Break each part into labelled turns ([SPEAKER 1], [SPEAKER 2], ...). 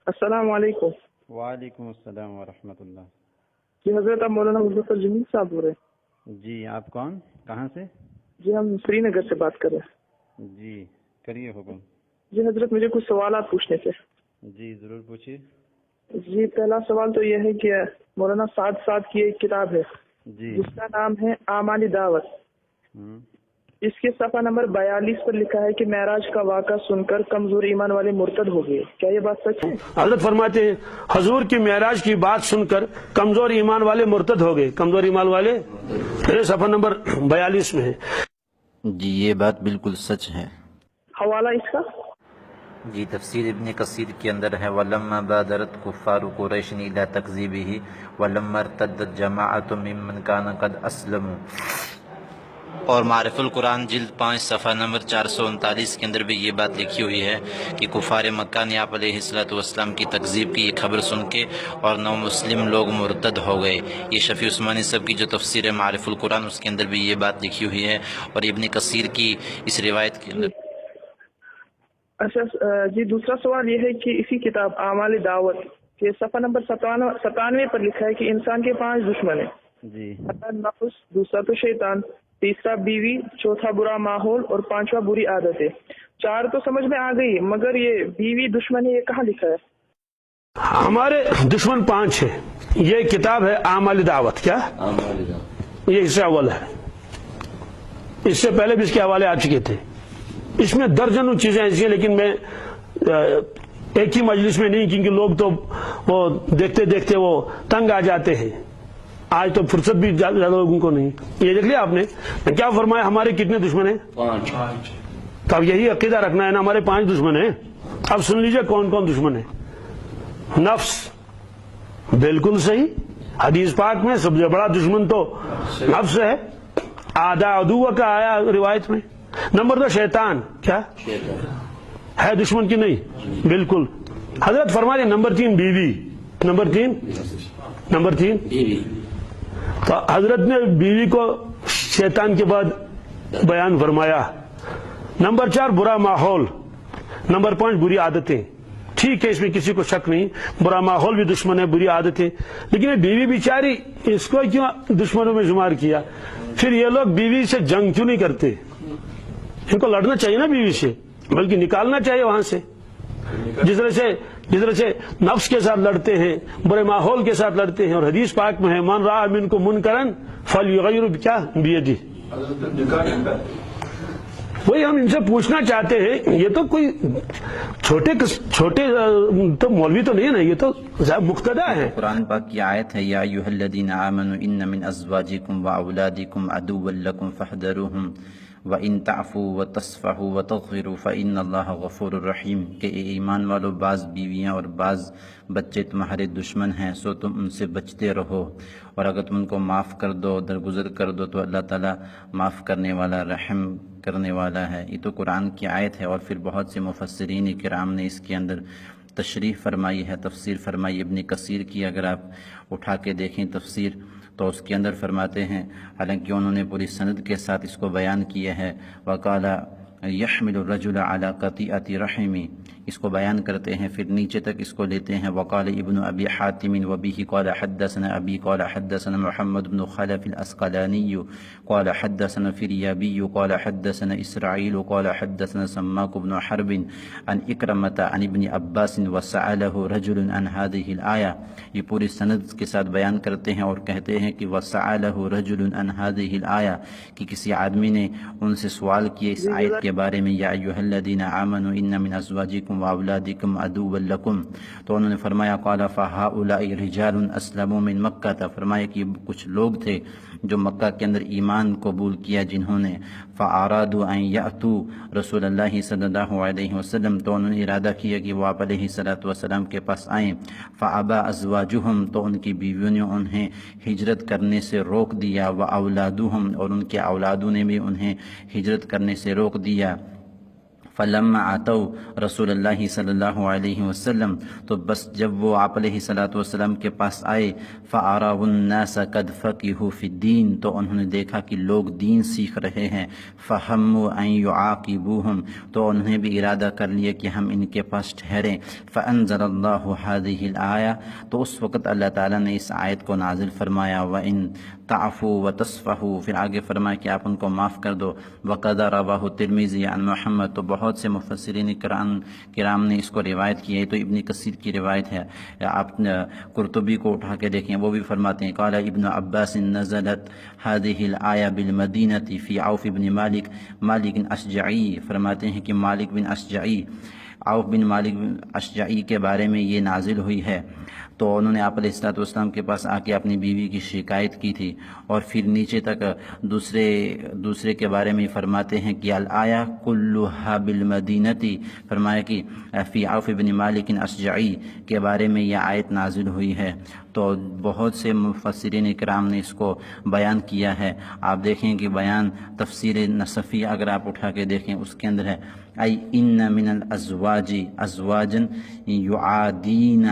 [SPEAKER 1] السلام علیکم۔
[SPEAKER 2] وعلیکم السلام ورحمۃ اللہ۔
[SPEAKER 1] جی حضرت، آپ مولانا مظفر جمیل صاحب بول رہے ہیں؟
[SPEAKER 2] جی آپ کون، کہاں سے؟
[SPEAKER 1] جی ہم سری نگر سے بات کر رہے ہیں۔
[SPEAKER 2] جی کریے حکم۔
[SPEAKER 1] جی حضرت، مجھے کچھ سوالات پوچھنے تھے۔
[SPEAKER 2] جی ضرور پوچھیے۔
[SPEAKER 1] جی پہلا سوال تو یہ ہے کہ مولانا سعد کی ایک کتاب ہے
[SPEAKER 2] جی
[SPEAKER 1] جس کا نام ہے اعمال دعوت۔ اس کے صفحہ نمبر 42 پر لکھا ہے کہ معراج کا واقعہ سن کر کمزور ایمان والے مرتد ہو گئے، کیا یہ بات سچ ہے؟
[SPEAKER 3] حضرت فرماتے ہیں حضور کی معراج کی بات سن کر کمزور ایمان والے مرتد ہو گئے۔ کمزور ایمان والے صفحہ نمبر 42 میں ہے۔
[SPEAKER 4] جی یہ بات بالکل سچ ہے۔
[SPEAKER 1] حوالہ اس کا؟
[SPEAKER 4] جی تفسیر ابن کثیر کے اندر ہے وَلَمَّا بَادَرَتْ كُفَّارُ قُرَيْشٍ إِلَىٰ تَكْذِيبِهِ وَلَمَّا ارْتَدَّتْ جَمَاعَةٌ مِّمَّنْ كَانَ قَدْ أَسْلَمُوا۔ اور معرف القرآن جلد 5 صفحہ نمبر 439 کے اندر بھی یہ بات لکھی ہوئی ہے کہ کفار مکہ نے آپ علیہ السلام کی تکذیب کی یہ خبر سن کے اور نو مسلم لوگ مرتد ہو گئے۔ یہ شفیع عثمانی صاحب کی جو تفسیر ہے معرف القرآن، اس کے اندر بھی یہ بات لکھی ہوئی ہے، اور ابن کثیر کی اس روایت کے اندر۔
[SPEAKER 1] اچھا جی، دوسرا سوال یہ ہے کہ اسی کتاب اعمال دعوت کے صفحہ نمبر 97 پر لکھا ہے کہ انسان کے 5 دشمن ہیں۔
[SPEAKER 2] جی
[SPEAKER 1] نفس، دوسرا تو شیطان، تیسرا بیوی، چوتھا برا ماحول اور 5واں بری عادتیں۔ 4 تو سمجھ میں آ گئی، مگر یہ بیوی دشمن ہے، یہ کہاں لکھا ہے؟
[SPEAKER 3] ہمارے دشمن 5 ہیں۔ یہ کتاب ہے اعمال دعوت۔ کیا یہ اس سے اول ہے، اس سے پہلے بھی اس کے حوالے آ چکے تھے۔ اس میں درجنوں چیزیں ایسی ہیں، لیکن میں ایک ہی مجلس میں نہیں، کیونکہ لوگ تو وہ دیکھتے دیکھتے وہ تنگ آ جاتے ہیں۔ آج تو فرصت بھی زیادہ لوگوں کو نہیں۔ یہ دیکھ لیا آپ نے کیا فرمایا؟ ہمارے کتنے دشمن ہیں؟ 5۔ تو اب یہی عقیدہ رکھنا ہے نا، ہمارے 5 دشمن ہیں۔ اب سن لیجئے کون کون دشمن ہیں۔ نفس، بالکل صحیح، حدیث پاک میں سب سے بڑا دشمن تو نفس ہے، آدھا عدو کا آیا روایت میں۔ نمبر 2 شیطان، کیا ہے دشمن کی نہیں؟ بالکل۔ حضرت فرمایا نمبر 3 بیوی، نمبر 3 بیوی۔ تو حضرت نے بیوی کو شیطان کے بعد بیان فرمایا۔ نمبر 4 برا ماحول، نمبر 5 بری عادتیں۔ ٹھیک ہے، اس میں کسی کو شک نہیں، برا ماحول بھی دشمن ہے، بری عادتیں، لیکن یہ بیوی بیچاری، اس کو کیوں دشمنوں میں شمار کیا؟ پھر یہ لوگ بیوی سے جنگ کیوں نہیں کرتے؟ ان کو لڑنا چاہیے نا بیوی سے، بلکہ نکالنا چاہیے وہاں سے۔ جس طرح سے نفس کے ساتھ لڑتے ہیں، برے ماحول کے ساتھ لڑتے ہیں، اور حدیث پاک میں ہے من رأى منکم منکرا فلیغیرہ کیا بیدہ۔ وہی ہم ان سے پوچھنا چاہتے ہیں، یہ تو کوئی چھوٹے تو مولوی تو نہیں ہے نا، یہ تو مقتدی ہے۔
[SPEAKER 4] قرآن پاک کی آیت ہے یا ایھا الذین آمنوا ان من ازواجکم واولادکم عدوا لکم فاحذروہم وَإِن تَعْفُوا وَتَصْفَحُوا وَتَغْفِرُوا فَإِنَّ اللَّهَ غَفُورٌ رَحِيمٌ کہ اے ایمان والو، بعض بیویاں اور بعض بچے تمہارے دشمن ہیں، سو تم ان سے بچتے رہو، اور اگر تم ان کو معاف کر دو، درگزر کر دو، تو اللہ تعالیٰ معاف کرنے والا، رحم کرنے والا ہے۔ یہ تو قرآن کی آیت ہے، اور پھر بہت سے مفسرین کرام نے اس کے اندر تشریح فرمائی ہے، تفسیر فرمائی۔ ابن کثیر کی اگر آپ اٹھا کے دیکھیں تفسیر، تو اس کے اندر فرماتے ہیں، حالانکہ انہوں نے پوری سند کے ساتھ اس کو بیان کیا ہے، وقال یحمل الرجل علی قطیعۃ رحمی، اس کو بیان کرتے ہیں، پھر نیچے تک اس کو لیتے ہیں، وقال ابن ابی حاتم وبه قال حدثنا ابی قال حدثنا محمد بن خلف الاسقلانی قال حدثنا فریابی قال حدثنا اسرائیل قال حدثنا سماک بن حرب عن اکرمۃ عن ابن عباس وسألہ رجل عن هذه الآیہ۔ یہ پوری سند کے ساتھ بیان کرتے ہیں اور کہتے ہیں کہ وسألہ رجل عن هذه الآیہ، کہ کسی آدمی نے ان سے سوال کیا اس آیت کے بارے میں، یا ایھا الذین آمنوا ان من ازواجکم واولادکم عدوا لکم، تو انہوں نے فرمایا قال فہؤلاء رجال اسلموا من مکہ، فرمایا کہ کچھ لوگ تھے جو مکہ کے اندر ایمان قبول کیا جنہوں نے، فارادوا ان یاتوا رسول اللہ صلی اللہ علیہ وسلم، تو انہوں نے ارادہ کیا کہ وہ آپ علیہ السلام کے پاس آئیں، فابى ازواجہم، تو ان کی بیویوں نے انہیں ہجرت کرنے سے روک دیا، واولادہم، اور ان کے اولادوں نے بھی انہیں ہجرت کرنے سے روک دیا، فلما آتو رسول اللہ صلی اللہ علیہ وسلم، تو بس جب وہ آپ علیہ صلاۃ والسلام کے پاس آئے، فَأَرَوُا النَّاسَ قَدْ فَقِهُوا فِي الدِّينِ، تو انہوں نے دیکھا کہ لوگ دین سیکھ رہے ہیں، فَهَمُّوا أَن يُعَاقِبُوهُمْ، تو انہوں نے بھی ارادہ کر لیا کہ ہم ان کے پاس ٹھہریں۔ فَأَنزَلَ اللَّهُ هَذِهِ الْآيَةَ، تو اس وقت اللہ تعالیٰ نے اس آیت کو نازل فرمایا، وَإِن تعفوا وتصفحوا، پھر آگے فرمایا کہ آپ ان کو معاف کر دو۔ وقد رواہ ترمذی عن محمد، تو بہت سے مفسرین کرام نے اس کو روایت کی ہے، تو ابن کثیر کی روایت ہے، آپ قرطبی کو اٹھا کے دیکھیں، وہ بھی فرماتے ہیں قال ابن عباس نزلت هذه الآية بالمدینة فی عوف بن مالک اشجعی، فرماتے ہیں کہ مالک بن اشجعی، عوف بن مالک بن اشجعی کے بارے میں یہ نازل ہوئی ہے۔ تو انہوں نے آپ علیہ الصلوۃ والسلام کے پاس آ کے اپنی بیوی کی شکایت کی تھی، اور پھر نیچے تک دوسرے کے بارے میں فرماتے ہیں کہ الآیہ کلھا بالمدینتی، فرمایا کہ فی عوف بن مالک اشجعی کے بارے میں یہ آیت نازل ہوئی ہے۔ تو بہت سے مفسرین کرام نے اس کو بیان کیا ہے۔ آپ دیکھیں کہ بیان تفسیر نصفی اگر آپ اٹھا کے دیکھیں، اس کے اندر ہے ای ان من الازواج ازواجا یعادین،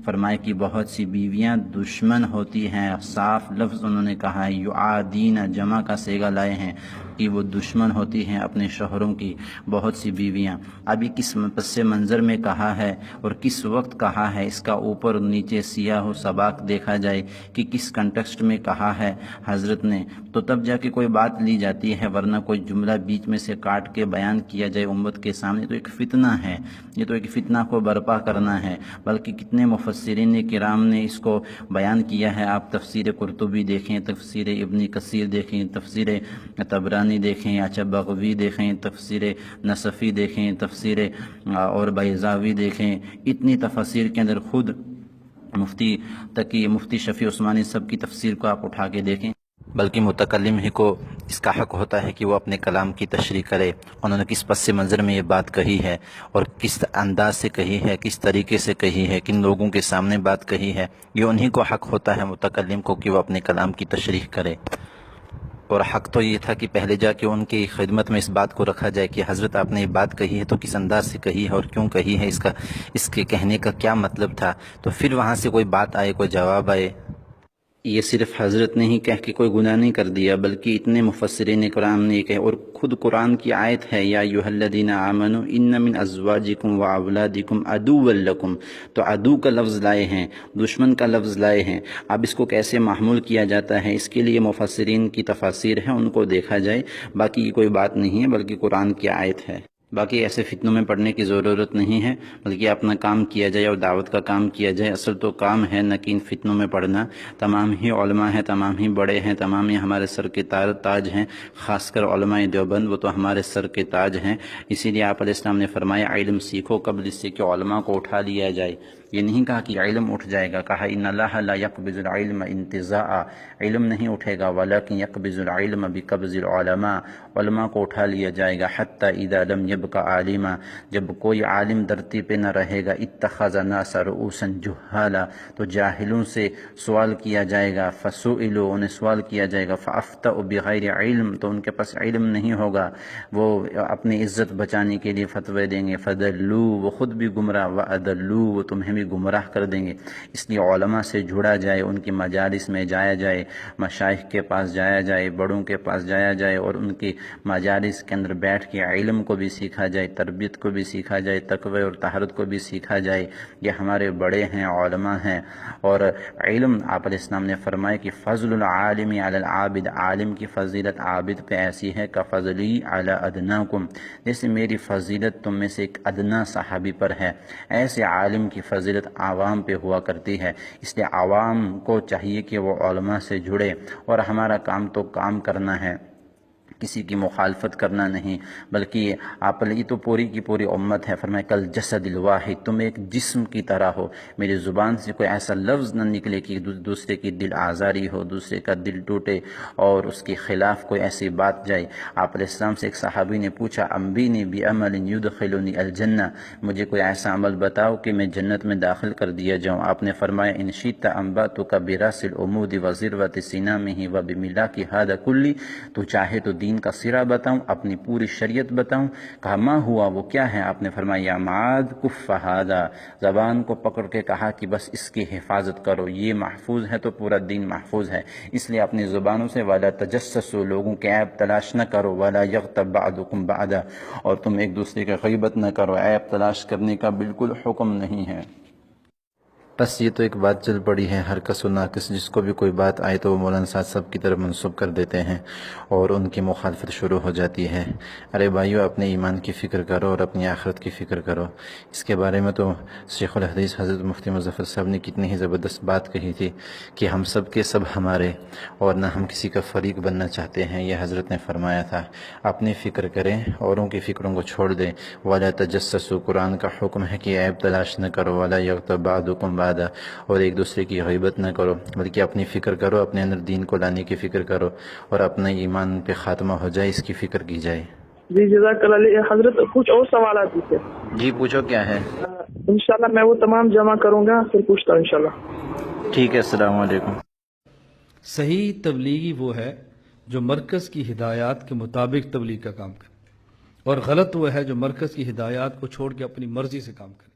[SPEAKER 4] فرمائے کہ بہت سی بیویاں دشمن ہوتی ہیں، صاف لفظ انہوں نے کہا ہے، یعادین جمع کا صیغہ لائے ہیں کہ وہ دشمن ہوتی ہیں اپنے شوہروں کی بہت سی بیویاں۔ ابھی کس پس منظر میں کہا ہے اور کس وقت کہا ہے، اس کا اوپر اور نیچے سیاہ و سباق دیکھا جائے کہ کس کنٹیکسٹ میں کہا ہے حضرت نے، تو تب جا کے کوئی بات لی جاتی ہے، ورنہ کوئی جملہ بیچ میں سے کاٹ کے بیان کیا جائے امت کے سامنے تو ایک فتنہ ہے، یہ تو ایک فتنہ کو برپا کرنا ہے۔ بلکہ کتنے مفسرین کرام نے اس کو بیان کیا ہے، آپ تفسیر قرطبی دیکھیں، تفسیر ابن کثیر دیکھیں، تفسیر طبرانی دیکھیں، اچھا بغوی دیکھیں، تفسیر نصفی دیکھیں، تفسیر اور بیضاوی دیکھیں، اتنی تفسیر کے اندر خود مفتی شفیع عثمانی سب کی تفسیر کو آپ اٹھا کے دیکھیں۔ بلکہ متکلم ہی کو اس کا حق ہوتا ہے کہ وہ اپنے کلام کی تشریح کرے، انہوں نے کس پس منظر میں یہ بات کہی ہے اور کس انداز سے کہی ہے، کس طریقے سے کہی ہے، کن لوگوں کے سامنے بات کہی ہے، یہ انہی کو حق ہوتا ہے متکلم کو کہ وہ اپنے کلام کی تشریح کرے۔ اور حق تو یہ تھا کہ پہلے جا کے ان کی خدمت میں اس بات کو رکھا جائے کہ حضرت آپ نے یہ بات کہی ہے تو کس انداز سے کہی ہے اور کیوں کہی ہے، اس کے کہنے کا کیا مطلب تھا، تو پھر وہاں سے کوئی بات آئے، کوئی جواب آئے۔ یہ صرف حضرت نے ہی کہہ کے کوئی گناہ نہیں کر دیا، بلکہ اتنے مفسرین کرام نے کہے، اور خود قرآن کی آیت ہے یا ایھا الذین آمنوا ان من ازواجکم واولادکم عدوا لکم، تو عدو کا لفظ لائے ہیں، دشمن کا لفظ لائے ہیں۔ اب اس کو کیسے محمول کیا جاتا ہے، اس کے لیے مفسرین کی تفاسیر ہیں، ان کو دیکھا جائے، باقی یہ کوئی بات نہیں ہے، بلکہ قرآن کی آیت ہے۔ باقی ایسے فتنوں میں پڑھنے کی ضرورت نہیں ہے، بلکہ اپنا کام کیا جائے اور دعوت کا کام کیا جائے۔ اصل تو کام ہے نہ کہ ان فتنوں میں پڑھنا۔ تمام ہی علماء ہیں، تمام ہی بڑے ہیں، تمام ہی ہمارے سر کے تاج ہیں، خاص کر علماء دیوبند، وہ تو ہمارے سر کے تاج ہیں۔ اسی لیے آپ علیہ السلام نے فرمایا علم سیکھو قبل اس سے کہ علماء کو اٹھا لیا جائے۔ یہ نہیں کہا کہ علم اٹھ جائے گا، کہا ان اللہ لا يقبض العلم انتزاعا، علم نہیں اٹھے گا، ولکن يقبض العلم بقبض العلماء، علماء کو اٹھا لیا جائے گا۔ حتی اذا لم يبق عالما، جب کوئی عالم دھرتی پہ نہ رہے گا، اتخذ الناس رؤوسا جہالا، تو جاہلوں سے سوال کیا جائے گا، فسئلوا، انہیں سوال کیا جائے گا، فافتؤوا بغیر علم، تو ان کے پاس علم نہیں ہوگا، وہ اپنی عزت بچانے کے لیے فتوے دیں گے، فدلوا، وہ خود بھی گمراہ، وادلوا، وہ تمہیں بھی گمراہ کر دیں گے۔ اس لیے علماء سے جڑا جائے، ان کی مجالس میں جایا جائے، مشائخ کے پاس جایا جائے، بڑوں کے پاس جایا جائے، اور ان کی مجالس کے اندر بیٹھ کے علم کو بھی سیکھا جائے، تربیت کو بھی سیکھا جائے، تقوی اور طہارت کو بھی سیکھا جائے۔ یہ ہمارے بڑے ہیں، علماء ہیں۔ اور علم، آپ علیہ السلام نے فرمایا کہ فضل العالم علی العابد، عالم کی فضیلت عابد پہ ایسی ہے کہ فضلی علی ادناکم، جیسے میری فضیلت تم میں سے ایک ادنا صحابی پر ہے، ایسے عالم کی فضیلت عوام پہ ہوا کرتی ہے۔ اس لیے عوام کو چاہیے کہ وہ علماء سے جڑے، اور ہمارا کام تو کام کرنا ہے، کسی کی مخالفت کرنا نہیں، بلکہ آپ یہ تو پوری کی پوری امت ہے۔ فرمایا کل جسد الواحد، تم ایک جسم کی طرح ہو، میری زبان سے کوئی ایسا لفظ نہ نکلے کہ دوسرے کی دل آزاری ہو، دوسرے کا دل ٹوٹے اور اس کے خلاف کوئی ایسی بات جائے۔ آپ علیہ السلام سے ایک صحابی نے پوچھا انبینی بعمل یدخلنی الجنہ، مجھے کوئی ایسا عمل بتاؤ کہ میں جنت میں داخل کر دیا جاؤں۔ آپ نے فرمایا ان شئت انبأتک براس العمود وذروۃ سنامہ وبملاک ھذا کلی، تو چاہے تو دین کا سرا بتاؤں، اپنی پوری شریعت بتاؤں؟ کہا ما ہوا، وہ کیا ہے؟ آپ نے فرمایا یا معاذ کف ہذا، زبان کو پکڑ کے کہا کہ بس اس کی حفاظت کرو، یہ محفوظ ہے تو پورا دین محفوظ ہے، اس لیے اپنی زبانوں سے ولا تجسسوا، لوگوں کے عیب تلاش نہ کرو، ولا یغتب بعضکم بعضا، اور تم ایک دوسرے کی غیبت نہ کرو، عیب تلاش کرنے کا بالکل حکم نہیں ہے۔ بس یہ تو ایک بات چل پڑی ہے، ہر کس و ناقص جس کو بھی کوئی بات آئے تو وہ مولانا صاحب کی طرف منسوب کر دیتے ہیں اور ان کی مخالفت شروع ہو جاتی ہے۔ ارے بھائیو، اپنے ایمان کی فکر کرو اور اپنی آخرت کی فکر کرو۔ اس کے بارے میں تو شیخ الحدیث حضرت مفتی مظفر صاحب نے کتنی ہی زبردست بات کہی تھی کہ ہم سب کے سب ہمارے، اور نہ ہم کسی کا فریق بننا چاہتے ہیں، یہ حضرت نے فرمایا تھا۔ اپنی فکر کریں، اوروں کی فکروں کو چھوڑ دیں۔ وَلَا تَجَسَّسُوا، قرآن کا حکم ہے کہ عیب تلاش نہ کرو، وَلَا يَغْتَب بَعْضُكُمْ بَعْضًا، اور ایک دوسرے کی غیبت نہ کرو، بلکہ اپنی فکر کرو، اپنے اندر دین کو لانے کی فکر کرو، اور اپنا ایمان پہ خاتمہ ہو جائے اس کی فکر کی جائے۔
[SPEAKER 1] جی جزاک اللہ علیہ حضرت، کچھ اور سوالات بھی تھے۔
[SPEAKER 4] جی پوچھو، کیا ہے؟
[SPEAKER 1] انشاءاللہ میں وہ تمام جمع کروں گا، پھر پوچھتا ہوں انشاءاللہ۔
[SPEAKER 4] ٹھیک ہے، السلام علیکم۔
[SPEAKER 5] صحیح تبلیغی وہ ہے جو مرکز کی ہدایات کے مطابق تبلیغ کا کام کرے، اور غلط وہ ہے جو مرکز کی ہدایات کو چھوڑ کے اپنی مرضی سے کام کرے۔